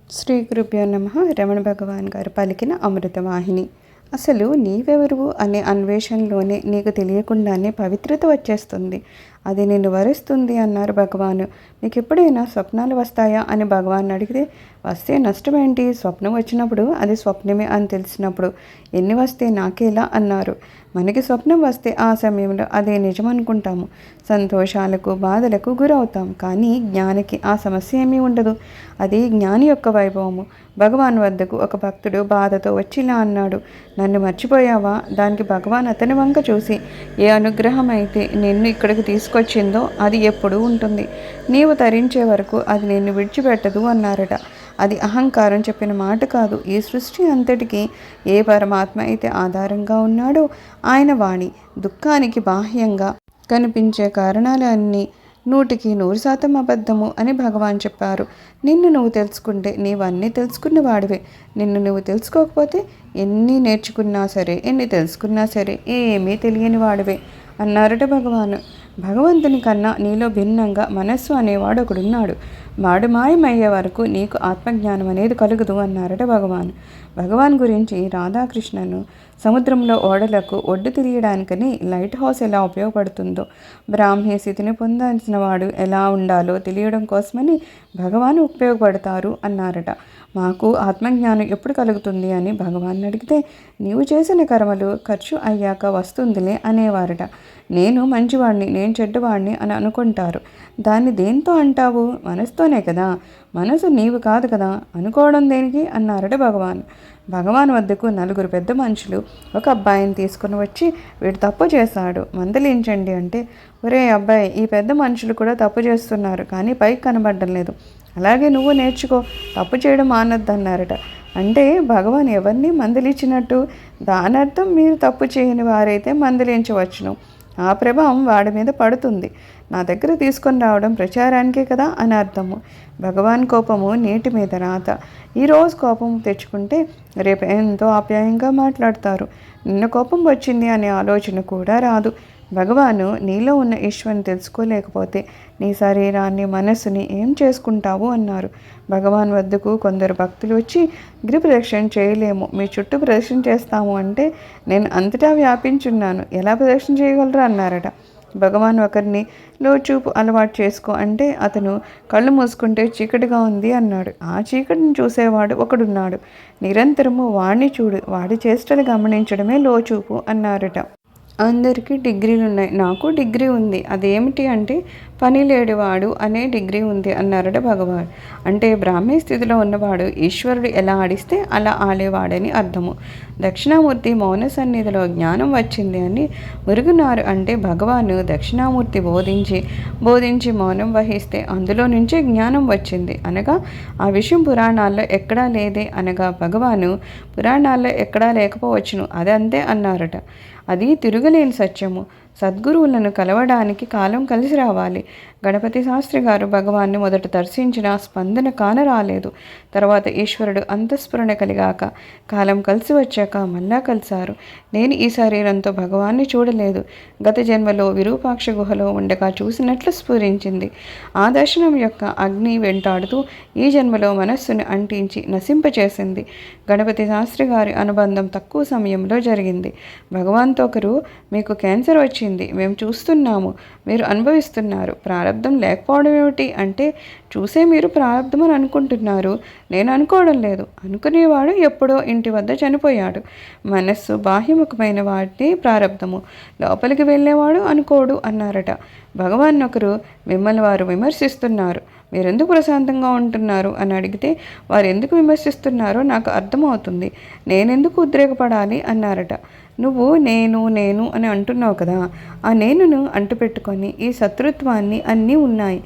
శ్రీ గురుభ్యో నమః. రమణ భగవాన్ గారు పలికిన అమృతవాహిని. అసలు నీవెవరు అనే అన్వేషణలోనే నీకు తెలియకుండానే పవిత్రత వచ్చేస్తుంది, అది నిన్ను వరిస్తుంది అన్నారు భగవాను. మీకు ఎప్పుడైనా స్వప్నాలు వస్తాయా అని భగవాన్ అడిగితే, వస్తే నష్టమేంటి, స్వప్నం వచ్చినప్పుడు అది స్వప్నమే అని తెలిసినప్పుడు ఎన్ని వస్తే నాకేలా అన్నారు. మనకి స్వప్నం వస్తే ఆ సమయంలో అదే నిజం అనుకుంటాము, సంతోషాలకు బాధలకు గురవుతాం. కానీ జ్ఞానికి ఆ సమస్య ఏమీ ఉండదు, అది జ్ఞాని యొక్క వైభవము. భగవాన్ వద్దకు ఒక భక్తుడు బాధతో వచ్చిలా అన్నాడు, నన్ను మర్చిపోయావా? దానికి భగవాన్ అతని వంక చూసి, ఏ అనుగ్రహం అయితే నిన్ను ఇక్కడికి తీసుకొచ్చిందో అది ఎప్పుడూ ఉంటుంది, నీవు తరించే వరకు అది నిన్ను విడిచిపెట్టదు అన్నారట. అది అహంకారం చెప్పిన మాట కాదు. ఈ సృష్టి అంతటికీ ఏ పరమాత్మ అయితే ఆధారంగా ఉన్నాడో ఆయన వాణి. దుఃఖానికి బాహ్యంగా కనిపించే కారణాలు అన్నీ 100% అబద్ధము అని భగవాన్ చెప్పారు. నిన్ను నువ్వు తెలుసుకుంటే నీవన్నీ తెలుసుకున్న వాడివే. నిన్ను నువ్వు తెలుసుకోకపోతే ఎన్ని నేర్చుకున్నా సరే, ఎన్ని తెలుసుకున్నా సరే ఏమీ తెలియని వాడివే అన్నారట భగవాను. భగవంతుని కన్నా నీలో భిన్నంగా మనస్సు అనేవాడు ఒకడున్నాడు, వాడు మాయమయ్యే వరకు నీకు ఆత్మజ్ఞానం అనేది కలుగదు అన్నారట భగవాన్. భగవాన్ గురించి రాధాకృష్ణను సముద్రంలో ఓడలకు ఒడ్డు తెలియడానికని లైట్ హౌస్ ఎలా ఉపయోగపడుతుందో, బ్రాహ్మీ స్థితిని పొందాల్సిన వాడు ఎలా ఉండాలో తెలియడం కోసమని భగవాన్ ఉపయోగపడతారు అన్నారట. మాకు ఆత్మజ్ఞానం ఎప్పుడు కలుగుతుంది అని భగవాన్ అడిగితే, నీవు చేసిన కర్మలు ఖర్చు అయ్యాక వస్తుందిలే అనేవారట. నేను మంచివాడిని, నేను చెడ్డవాడిని అని అనుకుంటారు. దాన్ని దేంతో అంటావు? మనసుతోనే కదా. మనసు నీవు కాదు కదా, అనుకోవడం దేనికి అన్నారట భగవాన్. భగవాన్ వద్దకు 4 పెద్ద మనుషులు ఒక అబ్బాయిని తీసుకుని వచ్చి, వీడు తప్పు చేశాడు, మందలించండి అంటే, ఒరే అబ్బాయి, ఈ పెద్ద మనుషులు కూడా తప్పు చేస్తున్నారు కానీ పైకి కనబడడం లేదు, అలాగే నువ్వు నేర్చుకో, తప్పు చేయడం మానద్దన్నారట. అంటే భగవాన్ ఎవరిని మందలించినట్టు? దానర్థం మీరు తప్పు చేయని వారైతే మందలించవచ్చును, ఆ ప్రభావం వాడి మీద పడుతుంది. నా దగ్గర తీసుకొని రావడం ప్రచారానికే కదా అని అర్థము. భగవాన్ కోపము నీటి మీద రాత. ఈరోజు కోపం తెచ్చుకుంటే రేపు ఎంతో ఆప్యాయంగా మాట్లాడతారు. నిన్న కోపం వచ్చింది అనే ఆలోచన కూడా రాదు. భగవాను నీలో ఉన్న ఈశ్వరుని తెలుసుకోలేకపోతే నీ శరీరాన్ని, మనస్సుని ఏం చేసుకుంటావు అన్నారు. భగవాన్ వద్దకు కొందరు భక్తులు వచ్చి, గిరి ప్రదక్షిణ చేయలేము, మీ చుట్టూ ప్రదక్షిణ చేస్తాము అంటే, నేను అంతటా వ్యాపించున్నాను, ఎలా ప్రదక్షిణ చేయగలరు అన్నారట. భగవాన్ ఒకరిని లోచూపు అలవాటు చేసుకో అంటే, అతను కళ్ళు మూసుకుంటే చీకటిగా ఉంది అన్నాడు. ఆ చీకటిని చూసేవాడు ఒకడున్నాడు, నిరంతరము వాడిని చూడు, వాడి చేష్టలు గమనించడమే లోచూపు అన్నారట. అందరికీ డిగ్రీలు ఉన్నాయి, నాకు డిగ్రీ ఉంది, అదేమిటి అంటే పని లేడివాడు అనే డిగ్రీ ఉంది అన్నారట భగవాన్. అంటే బ్రాహ్మీ స్థితిలో ఉన్నవాడు ఈశ్వరుడు ఎలా ఆడిస్తే అలా ఆడేవాడని అర్థము. దక్షిణామూర్తి మౌన సన్నిధిలో జ్ఞానం వచ్చింది అని మురుగునారు అంటే భగవాను దక్షిణామూర్తి బోధించి మౌనం వహిస్తే అందులో నుంచే జ్ఞానం వచ్చింది అనగా ఆ విషయం పురాణాల్లో ఎక్కడా లేదే అనగా భగవాను పురాణాల్లో ఎక్కడా లేకపోవచ్చును, అదంతే అన్నారట. అది తిరుగులేని సత్యము. సద్గురువులను కలవడానికి కాలం కలిసి రావాలి. గణపతి శాస్త్రి గారు భగవాన్ని మొదట దర్శించిన స్పందన కానరాలేదు. తర్వాత ఈశ్వరుడు అంతఃస్ఫురణ కలిగాక, కాలం కలిసి వచ్చాక మళ్ళా కలిశారు. నేను ఈ శరీరంతో భగవాన్ని చూడలేదు, గత జన్మలో విరూపాక్ష గుహలో ఉండగా చూసినట్లు స్ఫురించింది. ఆ దర్శనం యొక్క అగ్ని వెంటాడుతూ ఈ జన్మలో మనస్సును అంటించి నశింపచేసింది. గణపతి శాస్త్రి గారి అనుబంధం తక్కువ సమయంలో జరిగింది. భగవాన్తో ఒకరు, మీకు క్యాన్సర్ వచ్చింది, మేము చూస్తున్నాము, మీరు అనుభవిస్తున్నారు, ప్రారంధం లేకపోవడం ఏమిటి అంటే, చూసే మీరు ప్రారంధం అని అనుకుంటున్నారు, నేను అనుకోవడం లేదు, అనుకునేవాడు ఎప్పుడో ఇంటి వద్ద చనిపోయాడు. మనస్సు బాహ్యముఖమైన వాటిని ప్రారంధము, లోపలికి వెళ్ళేవాడు అనుకోడు అన్నారట. భగవాన్ ఒకరు, మిమ్మల్ని వారు విమర్శిస్తున్నారు, మీరెందుకు ప్రశాంతంగా ఉంటున్నారు అని అడిగితే, వారు ఎందుకు విమర్శిస్తున్నారో నాకు అర్థమవుతుంది, నేనెందుకు ఉద్రేకపడాలి అన్నారట. నువ్వు నేను నేను అని అంటున్నావు కదా, ఆ నేనును అంటుపెట్టుకొని ఈ శత్రుత్వాన్ని అన్నీ ఉన్నాయి.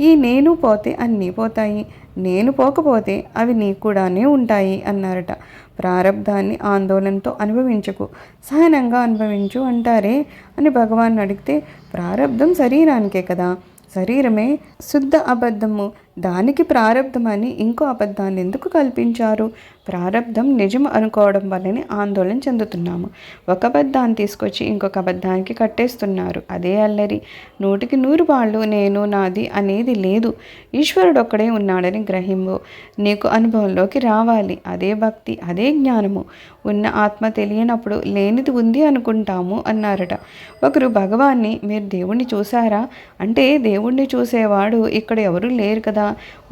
ఈ నేను పోతే అన్నీ పోతాయి, నేను పోకపోతే అవి నీ కూడానే ఉంటాయి అన్నారట. ప్రారబ్ధాన్ని ఆందోళనతో అనుభవించకు, సహనంగా అనుభవించు అంటారే అని భగవాన్ అడిగితే, ప్రారబ్ధం శరీరానికే కదా, శరీరమే శుద్ధ అబద్ధము, దానికి ప్రారబ్ధమని ఇంకో అబద్ధాన్ని ఎందుకు కల్పించారు? ప్రారబ్ధం నిజం అనుకోవడం వల్లనే ఆందోళన చెందుతున్నాము. ఒక అబద్ధాన్ని తీసుకొచ్చి ఇంకొక అబద్ధానికి కట్టేస్తున్నారు. అదే అల్లరి. 100కి 100 వాళ్ళు నేను నాది అనేది లేదు. ఈశ్వరుడు ఒక్కడే ఉన్నాడని గ్రహింపు. నీకు అనుభవంలోకి రావాలి. అదే భక్తి, అదే జ్ఞానము. ఉన్న ఆత్మ తెలియనప్పుడు లేనిది ఉంది అనుకుంటాము అన్నారట. ఒకరు భగవాన్ని, మీరు దేవుణ్ణి చూసారా అంటే, దేవుణ్ణి చూసేవాడు ఇక్కడ ఎవరూ లేరు కదా,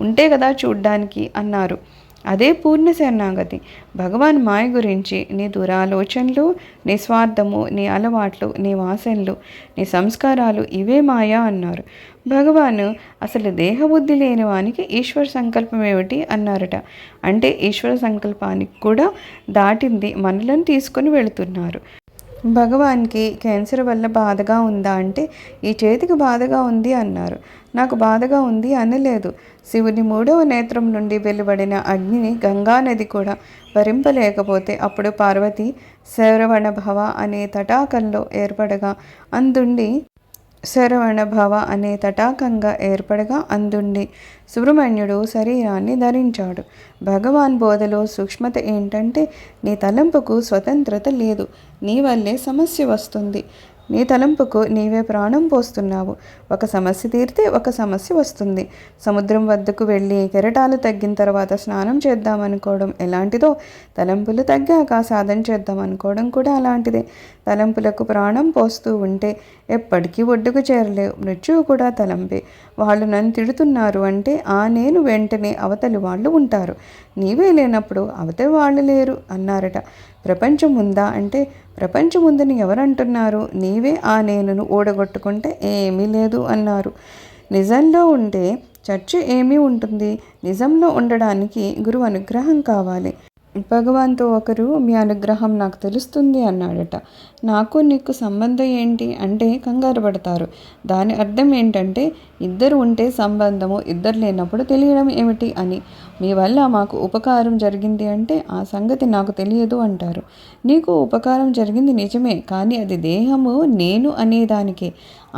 ఉంటే కదా చూడ్డానికి అన్నారు. అదే పూర్ణ శరణాగతి. భగవాన్ మాయ గురించి, నీ దురాలోచనలు, నీ స్వార్థము, నీ అలవాట్లు, నీ వాసనలు, నీ సంస్కారాలు ఇవే మాయా అన్నారు. భగవాను అసలు దేహబుద్ధి లేని వానికి ఈశ్వర సంకల్పం ఏమిటి అన్నారట. అంటే ఈశ్వర సంకల్పానికి కూడా దాటింది మనలను తీసుకొని వెళుతున్నారు. భగవాన్కి క్యాన్సర్ వల్ల బాధగా ఉందా అంటే, ఈ చేతికి బాధగా ఉంది అన్నారు. నాకు బాధగా ఉంది అనలేదు. శివుని 3వ నేత్రం నుండి వెలువడిన అగ్నిని గంగానది కూడా భరింపలేకపోతే అప్పుడు పార్వతి శరవణభవ అనే తటాకంలో ఏర్పడగా అందుండి సుబ్రహ్మణ్యుడు శరీరాన్ని ధరించాడు. భగవాన్ బోధలో సూక్ష్మత ఏంటంటే, నీ తలంపుకు స్వతంత్రత లేదు. నీ వల్లే సమస్య వస్తుంది. నీ తలంపుకు నీవే ప్రాణం పోస్తున్నావు. ఒక సమస్య తీరితే ఒక సమస్య వస్తుంది. సముద్రం వద్దకు వెళ్ళి కెరటాలు తగ్గిన తర్వాత స్నానం చేద్దామనుకోవడం ఎలాంటిదో, తలంపులు తగ్గాక సాధన చేద్దాం అనుకోవడం కూడా అలాంటిదే. తలంపులకు ప్రాణం పోస్తూ ఉంటే ఎప్పటికీ ఒడ్డుకు చేరలేవు. మృత్యువు కూడా తలంపే. వాళ్ళు నన్ను తిడుతున్నారు అంటే నేను వెంటనే అవతలి వాళ్ళు ఉంటారు. నీవే లేనప్పుడు అవతలి వాళ్ళు లేరు అన్నారట. ప్రపంచం ఉందా అంటే, ప్రపంచం ఉందని ఎవరంటున్నారు? నీవే నేనును ఓడగొట్టుకుంటే ఏమీ లేదు అన్నారు. నిజంలో ఉంటే చర్చ ఏమీ ఉంటుంది? నిజంలో ఉండడానికి గురువు అనుగ్రహం కావాలి. భగవాన్తో ఒకరు, మీ అనుగ్రహం నాకు తెలుస్తుంది అన్నాడట. నాకు నీకు సంబంధం ఏంటి అంటే కంగారు పడతారు. దాని అర్థం ఏంటంటే, ఇద్దరు ఉంటే సంబంధము, ఇద్దరు లేనప్పుడు తెలియడం ఏమిటి అని. మీ వల్ల మాకు ఉపకారం జరిగింది అంటే ఆ సంగతి నాకు తెలియదు అంటారు. నీకు ఉపకారం జరిగింది నిజమే, కానీ అది దేహము నేను అనేదానికే.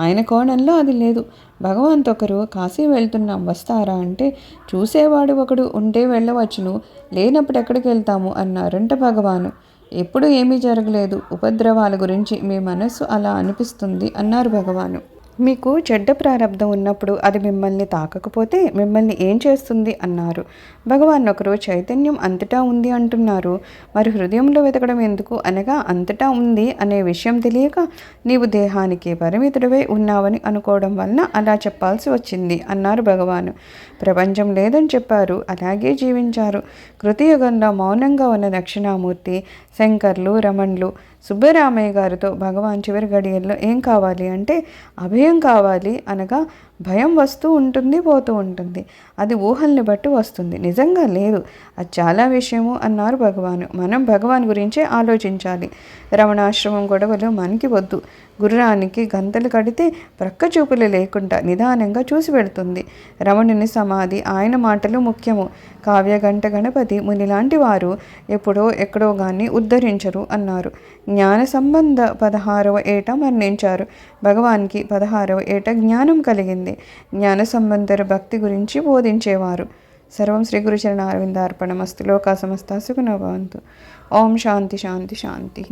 ఆయన కోణంలో అది లేదు. భగవంత్ ఒకరు, కాశీ వెళ్తున్నాం వస్తారా అంటే, చూసేవాడు ఒకడు ఉంటే వెళ్ళవచ్చును, లేనప్పుడు ఎక్కడికి వెళ్తాము అన్నారంట భగవాను. ఎప్పుడు ఏమీ జరగలేదు. ఉపద్రవాల గురించి మీ మనస్సు అలా అనిపిస్తుంది అన్నారు భగవాను. మీకు చెడ్డ ప్రారంధం ఉన్నప్పుడు అది మిమ్మల్ని తాకకపోతే మిమ్మల్ని ఏం చేస్తుంది అన్నారు. భగవాన్ ఒకరు, చైతన్యం అంతటా ఉంది అంటున్నారు, మరి హృదయంలో వెతకడం ఎందుకు అనగా, అంతటా ఉంది అనే విషయం తెలియక నీవు దేహానికి పరిమితుడివై ఉన్నావని అనుకోవడం వలన అలా చెప్పాల్సి వచ్చింది అన్నారు భగవాను. ప్రపంచం లేదని చెప్పారు, అలాగే జీవించారు. కృతయుగంలో మౌనంగా ఉన్న దక్షిణామూర్తి, శంకర్లు, రమణులు, సుబ్బరామయ్య గారితో భగవాన్ చివరి గడియల్లో ఏం కావాలి అంటే, అభయం కావాలి అనగా, భయం వస్తూ ఉంటుంది, పోతూ ఉంటుంది. అది ఊహల్ని బట్టి వస్తుంది, నిజంగా లేదు. అది చాలా విషయము అన్నారు భగవాను. మనం భగవాన్ గురించే ఆలోచించాలి. రమణాశ్రమం గొడవలు మనకి వద్దు. గుర్రానికి గంతలు కడితే ప్రక్క చూపులు లేకుండా నిదానంగా చూసి పెడుతుంది. రమణుని సమాధి, ఆయన మాటలు ముఖ్యము. కావ్యగంట గణపతి మునిలాంటి వారు ఎప్పుడో ఎక్కడో గాని ఉద్ధరించరు అన్నారు. జ్ఞాన సంబంధ 16వ ఏట మరణించారు. భగవాన్కి 16వ ఏట జ్ఞానం కలిగింది. జ్ఞాన సంబంధర భక్తి గురించి బోధించేవారు. సర్వం శ్రీ గురుచరణ అరవిందార్పణమస్తు. లోకా సమస్తా సుఖినో భవంతు. ఓం శాంతి శాంతి శాంతి.